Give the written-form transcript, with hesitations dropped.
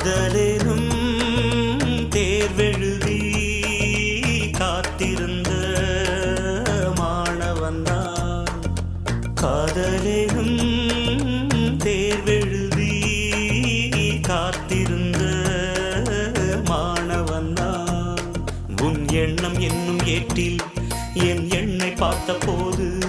காதலேனும் தேர்வெழுதி காத்திருந்த மாணவன்தான். காதலேனும் தேர்வெழுதி காத்திருந்த மாணவன்தான். உன் எண்ணம் என்னும் ஏட்டில் என் எண்ணை பார்த்த போது